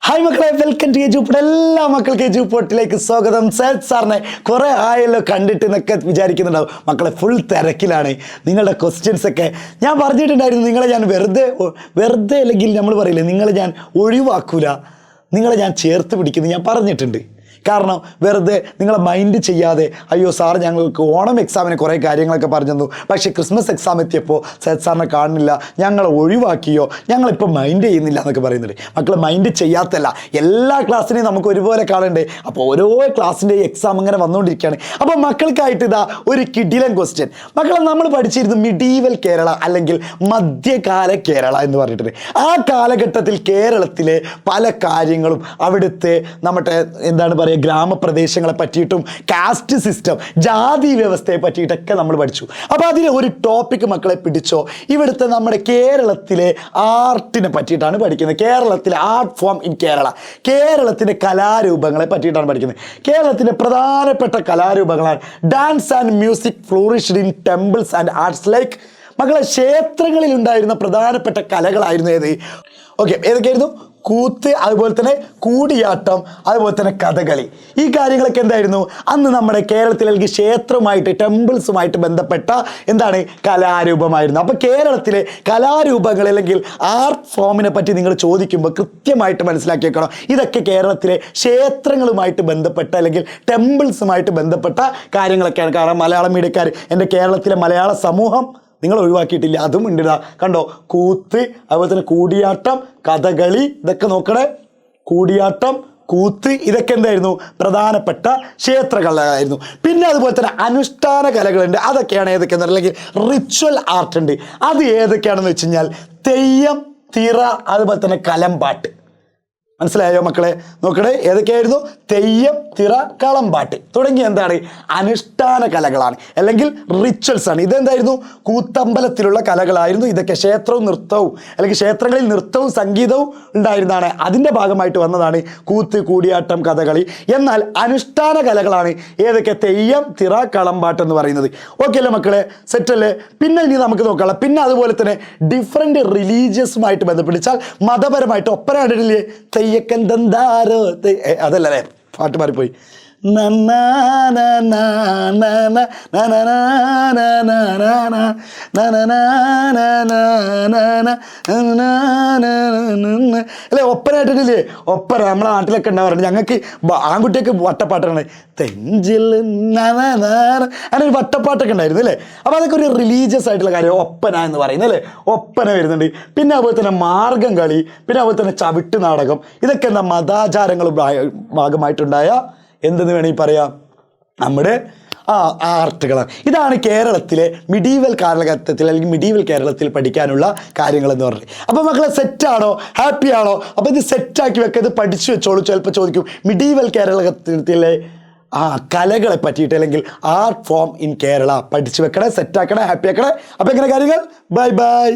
Hi മക്കളെ, welcome to Eduport. എല്ലാ മക്കൾക്ക് എജുപോർട്ടിലേക്ക് സ്വാഗതം. സയ്യിദ് സാറിനെ കുറേ ആയല്ലോ കണ്ടിട്ട് എന്നൊക്കെ വിചാരിക്കുന്നുണ്ടാവും. മക്കളെ ഫുൾ തിരക്കിലാണ്. നിങ്ങളുടെ ക്വസ്റ്റ്യൻസ് ഒക്കെ ഞാൻ പറഞ്ഞിട്ടുണ്ടായിരുന്നു. നിങ്ങളെ ഞാൻ വെറുതെ അല്ലെങ്കിൽ നമ്മൾ പറയില്ലേ, നിങ്ങളെ ഞാൻ ഒഴിവാക്കൂല, നിങ്ങളെ ഞാൻ ചേർത്ത് പിടിക്കുന്നു ഞാൻ പറഞ്ഞിട്ടുണ്ട്. കാരണം വെറുതെ നിങ്ങളെ മൈൻഡ് ചെയ്യാതെ, അയ്യോ സാർ ഞങ്ങൾക്ക് ഓണം എക്സാമിന് കുറേ കാര്യങ്ങളൊക്കെ പറഞ്ഞു തന്നു, പക്ഷേ ക്രിസ്മസ് എക്സാം എത്തിയപ്പോൾ സയ്യിദ് സാറിനെ കാണുന്നില്ല, ഞങ്ങളെ ഒഴിവാക്കിയോ, ഞങ്ങളിപ്പോൾ മൈൻഡ് ചെയ്യുന്നില്ല എന്നൊക്കെ പറയുന്നുണ്ട്. മക്കൾ മൈൻഡ് ചെയ്യാത്തല്ല, എല്ലാ ക്ലാസ്സിനെയും നമുക്ക് ഒരുപോലെ കാണണ്ടേ. അപ്പോൾ ഓരോ ക്ലാസ്സിൻ്റെ എക്സാം ഇങ്ങനെ വന്നുകൊണ്ടിരിക്കുകയാണ്. അപ്പോൾ മക്കൾക്കായിട്ട് ഇതാ ഒരു കിടിലൻ ക്വസ്റ്റ്യൻ. മക്കളെ നമ്മൾ പഠിച്ചിരുന്നു മിഡീവൽ കേരള അല്ലെങ്കിൽ മധ്യകാല കേരള എന്ന് പറഞ്ഞിട്ടുണ്ട്. ആ കാലഘട്ടത്തിൽ കേരളത്തിലെ പല കാര്യങ്ങളും അവിടുത്തെ നമ്മുടെ എന്താണ് പറയുക ഗ്രാമപ്രദേശങ്ങളെ പറ്റിയിട്ടും കാസ്റ്റ് സിസ്റ്റം, ജാതി വ്യവസ്ഥയെ പറ്റിയിട്ടൊക്കെ നമ്മൾ പഠിച്ചു. അപ്പോൾ അതിൽ ഒരു ടോപ്പിക് മക്കളെ പിടിച്ചോ, ഇവിടുത്തെ നമ്മുടെ കേരളത്തിലെ ആർട്ടിനെ പറ്റിയിട്ടാണ് പഠിക്കുന്നത്. കേരളത്തിലെ ആർട്ട് ഫോം ഇൻ കേരള, കേരളത്തിൻ്റെ കലാരൂപങ്ങളെ പറ്റിയിട്ടാണ് പഠിക്കുന്നത്. കേരളത്തിൻ്റെ പ്രധാനപ്പെട്ട കലാരൂപങ്ങളാണ് dance and music flourished in temples and arts like. മക്കളെ ക്ഷേത്രങ്ങളിൽ ഉണ്ടായിരുന്ന പ്രധാനപ്പെട്ട കലകളായിരുന്നു ഏത്? ഓക്കെ, ഏതൊക്കെയായിരുന്നു? കൂത്ത്, അതുപോലെ തന്നെ കൂടിയാട്ടം, അതുപോലെ തന്നെ കഥകളി. ഈ കാര്യങ്ങളൊക്കെ എന്തായിരുന്നു അന്ന് നമ്മുടെ കേരളത്തിൽ അല്ലെങ്കിൽ ക്ഷേത്രവുമായിട്ട് ടെമ്പിൾസുമായിട്ട് ബന്ധപ്പെട്ട എന്താണ് കലാരൂപമായിരുന്നു. അപ്പോൾ കേരളത്തിലെ കലാരൂപങ്ങൾ അല്ലെങ്കിൽ ആർട്ട് ഫോമിനെ പറ്റി നിങ്ങൾ ചോദിക്കുമ്പോൾ കൃത്യമായിട്ട് മനസ്സിലാക്കി വെക്കണം. ഇതൊക്കെ കേരളത്തിലെ ക്ഷേത്രങ്ങളുമായിട്ട് ബന്ധപ്പെട്ട അല്ലെങ്കിൽ ടെമ്പിൾസുമായിട്ട് ബന്ധപ്പെട്ട കാര്യങ്ങളൊക്കെയാണ്. കാരണം മലയാളം മീഡിയക്കാർ, എൻ്റെ കേരളത്തിലെ മലയാള സമൂഹം നിങ്ങൾ ഒഴിവാക്കിയിട്ടില്ല, അതും ഉണ്ട്. കണ്ടോ, കൂത്ത്, അതുപോലെ തന്നെ കൂടിയാട്ടം, കഥകളി, ഇതൊക്കെ നോക്കണേ. കൂടിയാട്ടം, കൂത്ത്, ഇതൊക്കെ എന്തായിരുന്നു? പ്രധാനപ്പെട്ട ക്ഷേത്രകലകളായിരുന്നു. പിന്നെ അതുപോലെ തന്നെ അനുഷ്ഠാന കലകളുണ്ട്. അതൊക്കെയാണ് ഏതൊക്കെയാണെന്ന് അല്ലെങ്കിൽ റിച്വൽ ആർട്ട് ഉണ്ട്. അത് ഏതൊക്കെയാണെന്ന് വെച്ച് കഴിഞ്ഞാൽ തെയ്യം, തിറ, അതുപോലെ തന്നെ കലമ്പാട്ട്. മനസ്സിലായോ മക്കളെ? നോക്കണേ, ഏതൊക്കെയായിരുന്നു? തെയ്യം, തിറ, കളമ്പാട്ട് തുടങ്ങിയ എന്താണ് അനുഷ്ഠാന കലകളാണ് അല്ലെങ്കിൽ റിച്വൽസ് ആണ്. ഇതെന്തായിരുന്നു? കൂത്തമ്പലത്തിലുള്ള കലകളായിരുന്നു. ഇതൊക്കെ ക്ഷേത്രവും നൃത്തവും അല്ലെങ്കിൽ ക്ഷേത്രങ്ങളിൽ നൃത്തവും സംഗീതവും ഉണ്ടായിരുന്നതാണ്. അതിൻ്റെ ഭാഗമായിട്ട് വന്നതാണ് കൂത്ത്, കൂടിയാട്ടം, കഥകളി. എന്നാൽ അനുഷ്ഠാന കലകളാണ് ഏതൊക്കെ? തെയ്യം, തിറ, കളമ്പാട്ട് എന്ന് പറയുന്നത്. ഓക്കെ അല്ലേ മക്കളെ? സെറ്റല്ലേ? പിന്നെ ഇനി നമുക്ക് നോക്കാം. പിന്നെ അതുപോലെ തന്നെ ഡിഫറെൻറ്റ് റിലീജിയസുമായിട്ട് ബന്ധപ്പെടിച്ചാൽ മതപരമായിട്ട് ഒപ്പന കണ്ടിട്ടില്ലേ? തെയ്യക്കെന്താരോ അതല്ലേ, പാട്ട് മാറിപ്പോയി. അല്ലേ, ഒപ്പന കേട്ടിട്ടില്ലേ? ഒപ്പന നമ്മളെ നാട്ടിലൊക്കെ ഉണ്ടാവാറുണ്ട്. ഞങ്ങൾക്ക് ആൺകുട്ടിയൊക്കെ വട്ടപ്പാട്ടാണ്, തെഞ്ചിൽ അങ്ങനെ ഒരു വട്ടപ്പാട്ടൊക്കെ ഉണ്ടായിരുന്നു അല്ലേ. അപ്പോൾ അതൊക്കെ ഒരു റിലീജിയസ് ആയിട്ടുള്ള കാര്യം ഒപ്പന എന്ന് പറയുന്നത് അല്ലേ. ഒപ്പന വരുന്നുണ്ട്. പിന്നെ അതുപോലെ തന്നെ മാർഗം കളി, പിന്നെ അതുപോലെ തന്നെ ചവിട്ട് നാടകം. ഇതൊക്കെ എന്താ മതാചാരങ്ങളും ഭാഗമായിട്ടുണ്ടായ എന്തെന്ന് വേണമെങ്കിൽ പറയാം, നമ്മുടെ ആർട്ടുകളാണ്. ഇതാണ് കേരളത്തിലെ മിഡീവൽ കാലഘട്ടത്തിൽ അല്ലെങ്കിൽ മിഡീവൽ കേരളത്തിൽ പഠിക്കാനുള്ള കാര്യങ്ങളെന്ന് പറഞ്ഞത്. അപ്പോൾ മക്കളെ സെറ്റാണോ? ഹാപ്പി ആണോ? അപ്പോൾ ഇത് സെറ്റാക്കി വെക്കുക, ഇത് പഠിച്ചു വെച്ചോളൂ. ചിലപ്പോൾ ചോദിക്കും മിഡീവൽ കേരളത്തിലെ കലകളെ പറ്റിയിട്ട് അല്ലെങ്കിൽ ആർട്ട് ഫോം ഇൻ കേരള പഠിച്ചു വെക്കണേ, സെറ്റാക്കണേ, ഹാപ്പി ആക്കണേ. അപ്പോൾ എങ്ങനെ കാര്യങ്ങൾ? Bye bye.